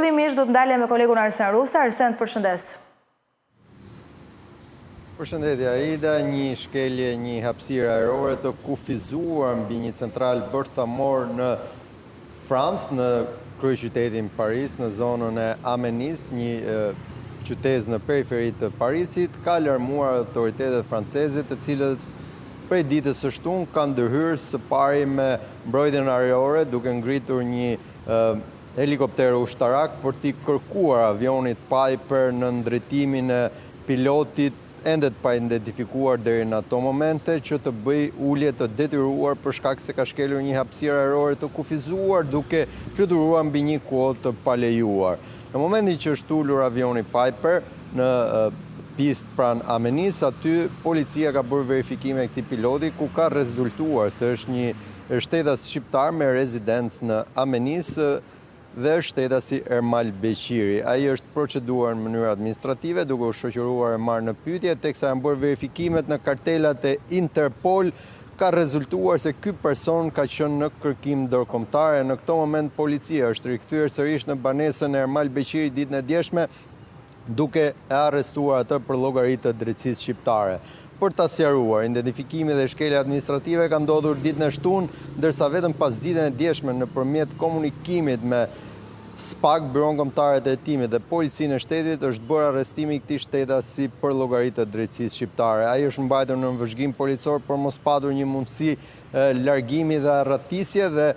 fillimisht do të ndalja me kolegun Arsen Rusta. Arsen, përshëndes. Përshëndetje Aida, një shkelje, një hapësirë ajrore të kufizuar mbi një central bërthamor në Francë, në kryeqytetin Paris, në zonën e Amenis, një qytet në periferi të Parisit, ka alarmuar autoritetet franceze, të cilët prej ditës së shtunë kanë ndërhyrë së pari me mbrojtjen ajrore, duke ngritur një helikopter ushtarak për t'i kërkuar avionit Piper në ndërtimin e pilotit endet pa identifikuar deri në ato momente që të bëj ulje të detyruar për shkak se ka shkelur një hapësirë ajrore të kufizuar duke fluturuar mbi një kuotë të palejuar. Në momentin që është ulur avioni Piper në pistë pranë Amenis, aty policia ka bërë verifikime e këtij piloti ku ka rezultuar se është një shtetas shqiptar me rezidencë në Amenis dhe shtetasi Ermal Beqiri. Ai është proceduar në mënyrë administrative duke u shoqëruar e marrë në pyetje, teksa janë bërë verifikimet në kartelat e Interpol, ka rezultuar se ky person ka qenë në kërkim ndërkombëtar. Në këtë moment policia është rikthyer sërish në banesën e Ermal Beqiri ditën e djeshme, duke e arrestuar atë për llogari të drejtësisë shqiptare. Për ta sqaruar, identifikimi dhe shkelja administrative ka ndodhur ditën e shtunë, ndërsa vetëm pas ditën e djeshme nëpërmjet komunikimit me SPAK, Byron Kombëtare të Hetimit dhe Policinë e Shtetit, është bërë arrestimi i këtij shtetasi për llogari të drejtësisë shqiptare. Ai është mbajtur në vëzhgim policor për mos patur një mundësi largimi dhe arratisje dhe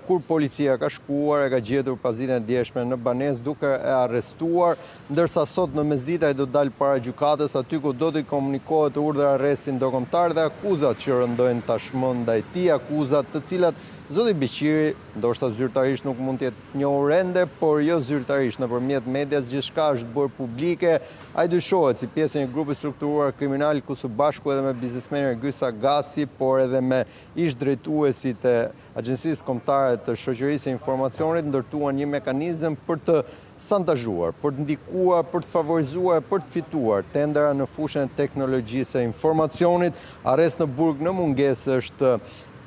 kur policia ka shkuar e ka gjetur pas ditën e djeshme në banesë duke e arrestuar, ndërsa sot në mesditë ai do të dalë para gjykatës aty ku do të komunikohet urdhër arresti ndërkombëtar dhe akuzat që rëndojnë tashmë ndaj tij, akuzat të cilat zoti Beqiri, ndoshta zyrtarisht nuk mund të jetë njohur ende, por jo zyrtarisht, nëpërmjet medias gjithçka është bërë publike. Ai dyshohet si pjesë e një grupi strukturuar kriminal ku së bashku edhe me biznesmenin Ergysa Gasi, por edhe me ish drejtuesit e Agjencisë Kombëtare të Shoqërisë së Informacionit ndërtuan një mekanizëm për të santazhuar, për të ndikuar, për të favorizuar, për të fituar tendera në fushën e teknologjisë së informacionit. Arrest në burg në mungesë është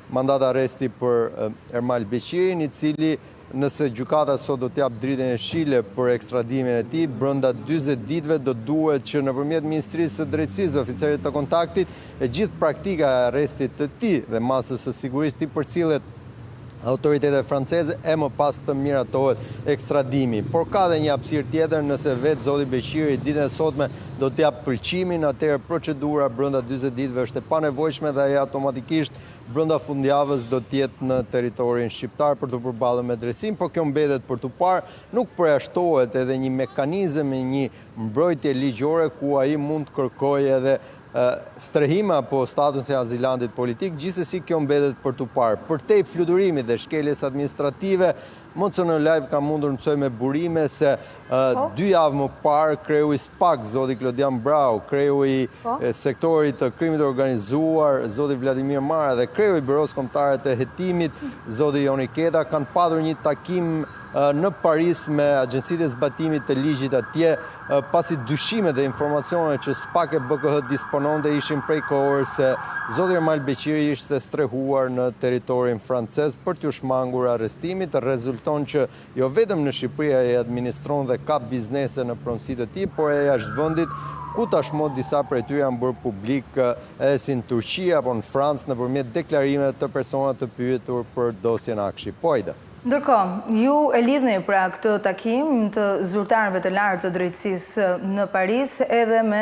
mandat arresti për Ermal Beqirin, i cili nëse gjykata sot do t'jap dritën e shile për ekstradimin e tij, brenda 40 ditëve do duhet që nëpërmjet Ministrisë së Drejtësisë, oficerit të kontaktit, e gjithë praktika e arrestit të tij dhe masës së sigurisë t'i përcillet autoritetet franceze e më pas të miratohet ekstradimi. Por ka dhe një hapësirë tjetër, nëse vetë zoti Beqiri ditën e sotme do t'jap pëlqimin, atëherë procedura brenda 40 ditëve është e panevojshme dhe ai automatikisht brenda fundjavës do t'jetë në territorin shqiptar për të përballur me drejtësinë, por kjo mbetet për tu parë, nuk përjashtohet edhe një mekanizëm e një mbrojtje ligjore ku ai mund të kërkojë edhe strehim apo statusin e azilantit politik, gjithsesi kjo mbetet për tu parë. Përtej fluturimit dhe shkeljes administrative, Mocën Live ka mundur mësoj me burime se 2 javë më parë kreu i SPAK, zoti Klodian Brau, kreu i sektorit të krimit organizuar, zoti Vladimir Mara dhe kreu i Byros Kombëtare të Hetimit, zoti Joni Keta, kanë patur një takim në Paris me Agjencitë e Zbatimit të Ligjit atje, pasi dyshimet dhe informacionet që SPAK e BKH dispononte ishin prej kohës se zoti Ermal Beqiri ishte strehuar në territorin francez për t'u shmangur arrestimit. Rezulton që jo vetëm në Shqipëri ai administron dhe ka biznese në pronësi të tij, por edhe jashtë vendit, ku tashmë disa prej tyre janë bërë publik edhe si në Turqi apo në Francë nëpërmjet deklarimeve të personave të pyetur për dosjen Akshi. Pojda. Ndërkohë, ju e lidhni pra këtë takim të zyrtarëve të lartë të drejtësisë në Paris edhe me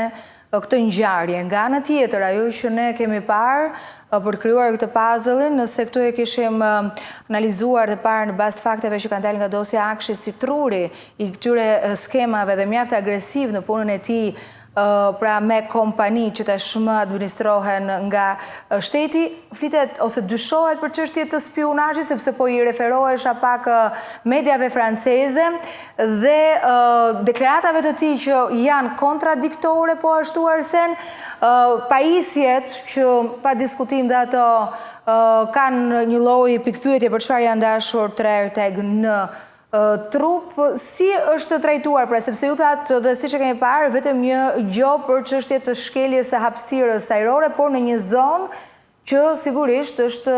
këtë ngjarje. Nga ana tjetër, ajo që ne kemi parë për të krijuar këtë puzzle-in, nëse këtu e kishim analizuar të parë në bazë të fakteve që kanë dalë nga dosja Akshi si truri i këtyre skemave dhe mjaft agresiv në punën e tij, pra me kompani që tashmë administrohen nga shteti, flitet ose dyshohet për çështje të spionazhit, sepse po i referohesha pak mediave franceze dhe deklaratave të tij që janë kontradiktore, po ashtu Arsen, pajisjet që pa diskutim dhe ato kanë një lloj pikpyetje për çfarë janë dashur tre Erteg në trup, si është trajtuar, pra sepse ju thatë dhe siç e kemi parë, vetëm një gjë për çështje të shkeljes së hapësirës ajrore, por në një zonë që sigurisht është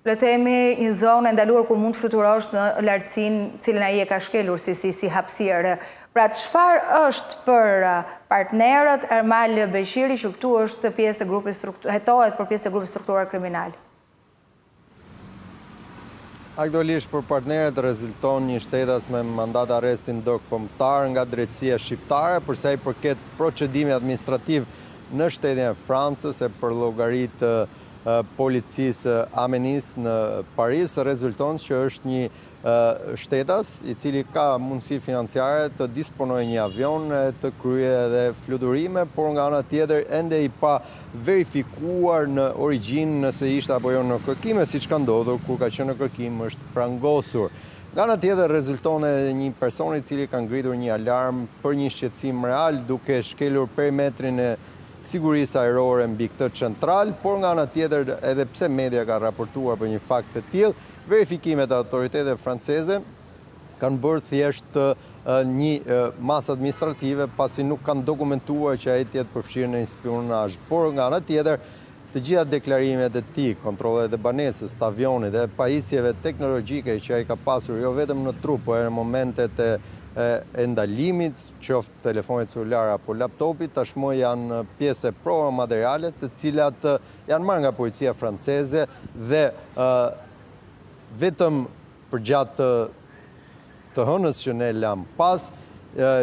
le të themi një zonë e ndaluar ku mund të fluturosh në lartësinë cilën ai e ka shkelur si hapësirë. Pra çfarë është për partnerët Ermal Beqiri që këtu është pjesë e grupit hetohet për pjesë e grupit strukturar kriminal? Aktualisht për partnerët rezulton një shtetas me mandat arresti ndërkombëtar nga drejtësia shqiptare për sa i përket procedimit administrativ në shtetin e Francës e për llogaritë policisë Amenis në Paris, rezulton që është një shtetas i cili ka mundësi financiare të disponojë një avion të kryejë edhe fluturime, por nga ana tjetër ende i pa verifikuar në origjinë nëse ishte apo jo në kërkime, siç ka ndodhur kur ka qenë në kërkim është prangosur. Nga ana tjetër rezulton edhe një person i cili ka ngritur një alarm për një shqetësim real duke shkelur perimetrin e sigurisë ajrore mbi këtë central, por nga ana tjetër edhe pse media ka raportuar për një fakt të tillë, verifikimet e autoriteteve franceze kanë bërë thjesht një masë administrative pasi nuk kanë dokumentuar që ai të jetë përfshirë në spionazh. Por nga ana tjetër, të gjitha deklarimet e tij, kontrollet e banesës, të avionit dhe pajisjeve teknologjike që ai ka pasur jo vetëm në trup, por në momentet e ndalimit, qoftë telefonit celular apo laptopit, tashmë janë pjesë e prova materiale të cilat janë marrë nga policia franceze dhe vetëm përgjatë të hënës që ne lam pas,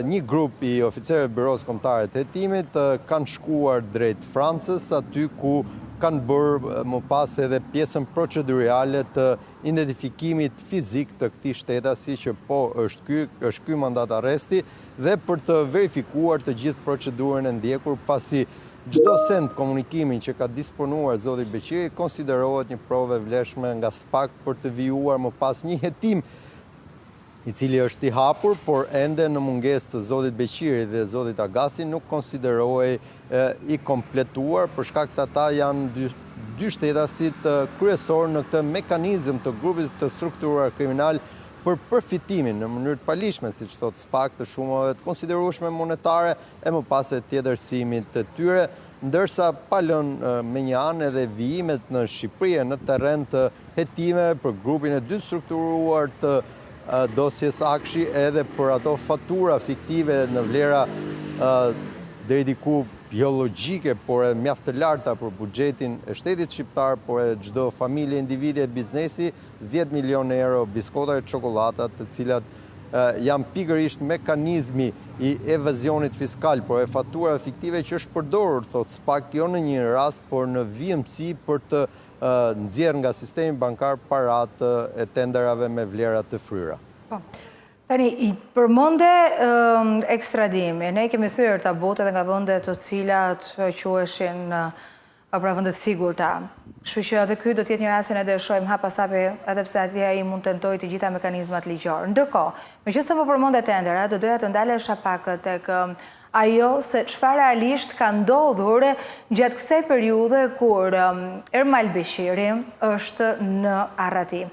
një grup i oficerëve të Büros Kombëtare të Hetimit kanë shkuar drejt Francës, aty ku kanë bërë më pas edhe pjesën procedurale të identifikimit fizik të këtij shtetasi që po është ky mandat arresti dhe për të verifikuar të gjithë procedurën e ndjekur pasi çdo send komunikimin që ka disponuar zoti Beqiri konsiderohet një provë e vlefshme nga SPAK për të vijuar më pas një hetim i cili është i hapur, por ende në mungesë të zotit Beqiri dhe zotit Agasi nuk konsiderohej i kompletuar për shkak se ata janë dy shtetasit kryesor në këtë mekanizëm të grupit të strukturuar kriminal për përfitimin në mënyrë të palishme, siç thotë SPAK, të shumave të konsiderueshme monetare e më pas e tjetërsimit të tyre, ndërsa pa lënë me një anë edhe vijimet në Shqipëri në terren të hetimeve për grupin e dytë strukturuar të dosjes Akshi edhe për ato fatura fiktive në vlera deri diku biologjike, por e mjaft të larta për buxhetin e shtetit shqiptar, por e çdo familje, individi e biznesi, 10 milionë euro biskota e çokolata, të cilat janë pikërisht mekanizmi i evazionit fiskal, por e fatura fiktive që është përdorur, thot SPAK, jo në një rast, por në vijimësi për të nxjerrë nga sistemi bankar paratë e tenderave me vlera të fryera. Tani, i përmende ekstradimi, ne kemi thyer tabut edhe nga vende të cilat quheshin pra vendet sigurta. Kështu që edhe ky do të jetë një rast ne do e shohim hap pas hapi, edhe pse atje ai mund të tentojë të gjitha mekanizmat ligjor. Ndërkohë, meqense më përmende tendera, do doja të ndalesha pak tek ajo se çfarë realisht ka ndodhur gjatë kësaj periudhe kur Ermal Beqiri është në arrati.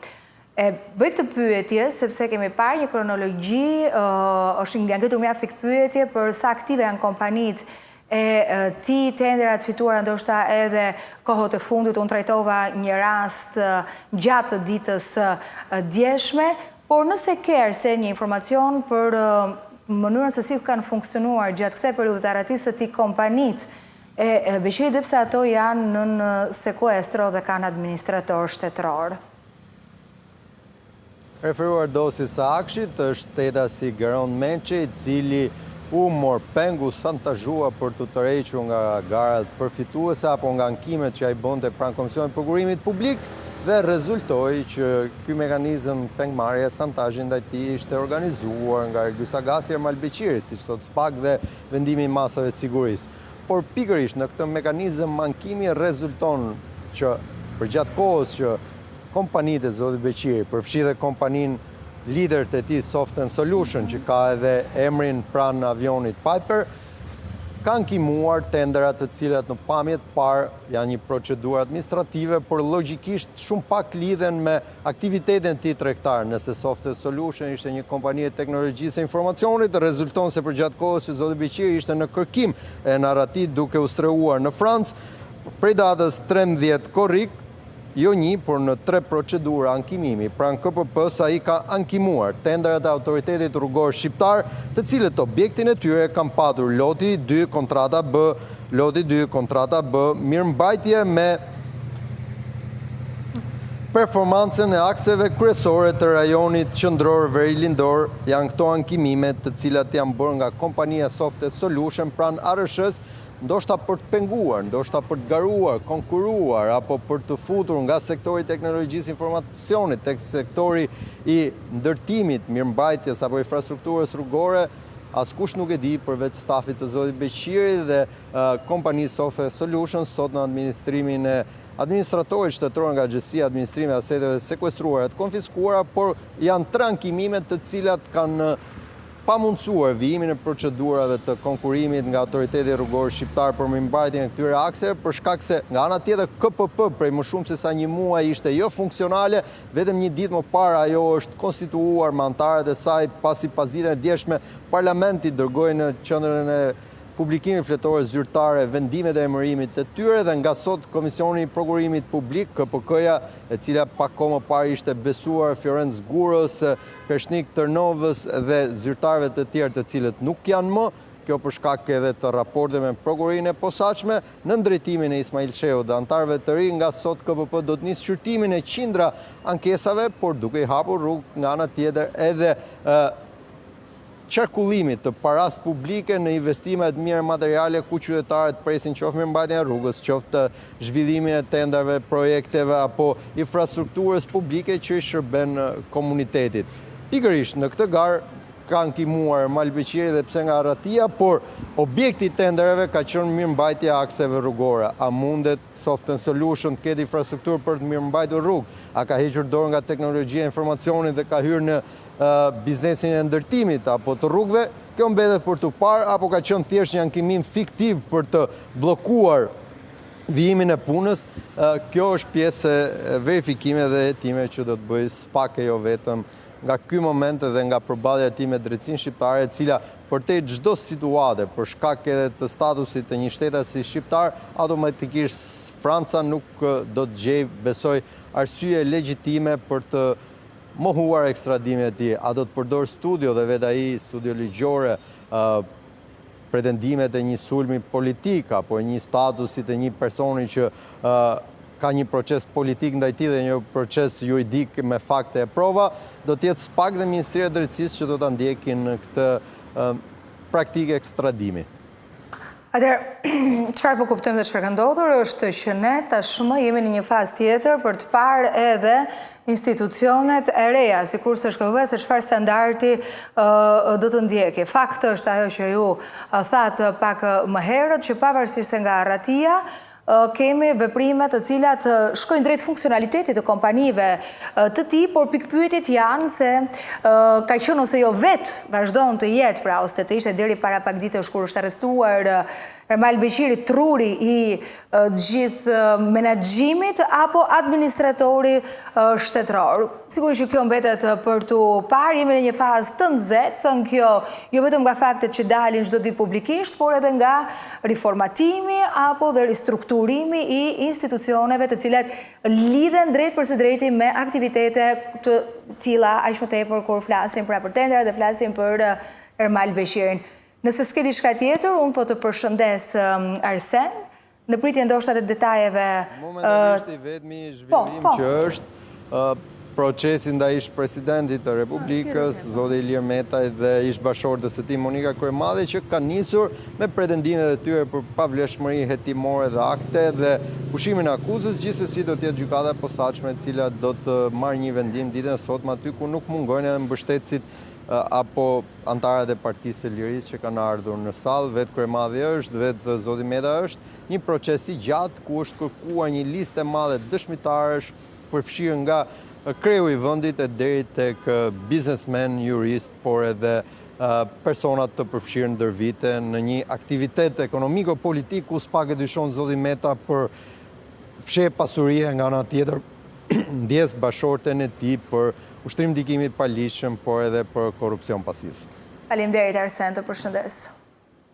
Bëj këtë pyetje sepse kemi parë një kronologji, është ngjitur mjaft pikë pyetje për sa aktive janë kompanitë e tenderat fituara ndoshta edhe kohët e fundit. Unë trajtova një rast gjatë ditës djeshme, por nëse ke se një informacion për mënyrën se si kanë funksionuar gjatë kësaj periudhe të arratisë së këtij kompanitë e Beqirit dhe pse ato janë në sekuestro dhe kanë administrator shtetëror. Referuar dosjes së Akshit është stetasi Geron Mençe, i cili u mor pengu santazhua për të tërhequr nga garat përfituese apo nga ankimet që ai bënte pranë Komisionit Prokurimit Publik dhe rezultoi që ky mekanizëm pengmarrje santazhi ndaj tij ishte organizuar nga Ergus Agasi Ermal Beqiri, siç thotë SPAK, dhe vendimi i masave të sigurisë. Por pikërisht në këtë mekanizëm ankimi rezulton që përgjatë kohës që kompanitë e zotit Beqiri, përfshirë kompaninë lider të tij Soft and Solution, që ka edhe emrin pranë avionit Piper, kanë kimuar tenderat të cilat në pamjet parë janë një procedurë administrative, por logjikisht shumë pak lidhen me aktivitetin e tij tregtar. Nëse Soft and Solution ishte një kompani e teknologjisë e informacionit, rezulton se përgjatë kohës që zoti Beqiri ishte në kërkim e në arrati duke u streuar në Francë, prej datës 13 korrik, jo një, por në 3 procedura ankimimi. Pra në KPP sa i ka ankimuar tenderet e autoritetit rrugor shqiptar, të cilët objektin e tyre kam patur loti 2 kontrata B, mirëmbajtje me performancën e akseve kryesore të rajonit qendror Veri-Lindor. Janë këto ankimimet të cilat janë bërë nga kompania Softe Solution pranë ARSH-s, ndoshta për të penguar, ndoshta për të garuar, konkuruar, apo për të futur nga sektori teknologjisë informacionit tek sektori i ndërtimit, mirëmbajtjes apo infrastrukturës rrugore. Askush nuk e di përveç stafit të zotit Beqiri dhe kompanisë Softe Solution sot në administrimin e administratorit shtetëror nga Agjencia e Administrimit të Aseteve sekuestruara të konfiskuara, por janë 3 ankimimet të cilat kanë pamundsuar vijimin e procedurave të konkurimit nga autoriteti rrugor shqiptar për mirëmbajtjen e këtyre akseve, për shkak se nga ana tjetër KPP prej më shumë se sa një muaj ishte jo funksionale, vetëm një ditë më parë ajo është konstituuar me anëtarët e saj, pasi pas ditën e djeshme Parlamenti dërgoi në qendrën e publikimit fletore zyrtare vendimet e emërimit të tyre dhe nga sot Komisioni i Prokurimit Publik, KPK-ja, e cila pak kohë më parë ishte besuar Fiorenc Gurës, Kreshnik Tërnovës dhe zyrtarëve të tjerë të cilët nuk janë më, kjo për shkak edhe të raporteve me prokurinë e posaçme, në drejtimin e Ismail Shehu dhe anëtarëve të ri, nga sot KPP do të nisë shqyrtimin e qindra ankesave, por duke i hapur rrugë nga ana tjetër edhe qarkullimit të paras publike në investimet mirë materiale ku qytetarët presin qoftë mirëmbajtjen e rrugës, qoftë zhvillimin e tenderave, projekteve apo infrastrukturës publike që i shërben komunitetit. Pikërisht në këtë garë ka ankimuar Mal Beqiri dhe pse nga Ratia, por objekti i tendereve ka qenë mirëmbajtja e akseve rrugore. A mundet Softe Solution të ketë infrastrukturë për të mirëmbajtur rrugë? A ka hequr dorë nga teknologjia e informacionit dhe ka hyrë në biznesin e ndërtimit apo të rrugëve? Kjo mbetet për të parë, apo ka qenë thjesht një ankimim fiktiv për të bllokuar vijimin e punës? Kjo është pjesë e verifikimeve dhe hetimeve që do të bëj SPAK jo vetëm nga ky moment dhe nga përballja e tij me drejtsinë shqiptare, e cila përtej çdo situate për shkak edhe të statusit të një shtetasi shqiptar, automatikisht Franca nuk do të gjej, besoj, arsye legjitime për të mohuar ekstradimin e tij. A do të përdor studio dhe vetë ai studio ligjore, pretendimet e një sulmi politik apo një statusit e një personi që ka një proces politik ndaj tij dhe një proces juridik me fakte e prova, do të jetë SPAK dhe Ministria e Drejtësisë që do ta ndjekin këtë praktikë ekstradimi. Atëherë, çfarë po kuptojmë dhe çfarë ka ndodhur është që ne tashmë jemi në një fazë tjetër për të parë edhe institucionet e reja, sikurse SKB se çfarë standardi do të ndjekë. Fakti është ajo që ju thatë pak më herët, që pavarësisht nga Ratia, kemi veprime të cilat shkojnë drejt funksionalitetit të kompanive të tij, por pikpyetjet janë se ka qenë ose jo vetë vazhdon të jetë, pra ose të ishte deri para pak ditësh kur është arrestuar Ermal Beqiri, truri i gjithë menaxhimit apo administratori shtetëror. Sigurisht që kjo mbetet për të parë, jemi në një fazë të nxehtë, thënë kjo jo vetëm nga faktet që dalin çdo ditë publikisht, por edhe nga riformatimi apo dhe ristrukturimi i institucioneve të cilat lidhen drejt për së drejti me aktivitete të tilla, aq më tepër kur flasim për tendera dhe flasim për Ermal Beqirin. Nëse s'ke diçka tjetër, unë po të përshëndes Arsen, në pritje ndoshta të detajeve. Momentalisht i vetmi zhvillim që është procesi ndaj ish-presidentit të Republikës, zoti Ilir Metaj, dhe ish-bashkëshortes së tij Monika Kryemadhi, që kanë nisur me pretendimet e tyre për pavlefshmëri hetimore dhe akte dhe pushimin e akuzës. Gjithsesi do të jetë gjykata e posaçme e cila do të marrë një vendim ditën e sotme aty ku nuk mungojnë edhe mbështetësit apo antarët e Partisë së Lirisë që kanë ardhur në sallë. Vetë Kryemadhi është, vetë zoti Meta është. Një proces i gjatë ku është kërkuar një listë e madhe dëshmitarësh përfshirë nga kreu i vendit e deri tek biznesmen, jurist, por edhe personat të përfshirë ndër vite në një aktivitet ekonomiko-politik ku s'pak e dyshon zoti Meta për fshehje pasurie, nga ana tjetër ndjes bashkëshorten e tij për ushtrim ndikimit paligjshëm, por edhe për korrupsion pasiv. Faleminderit Arsen, të përshëndes.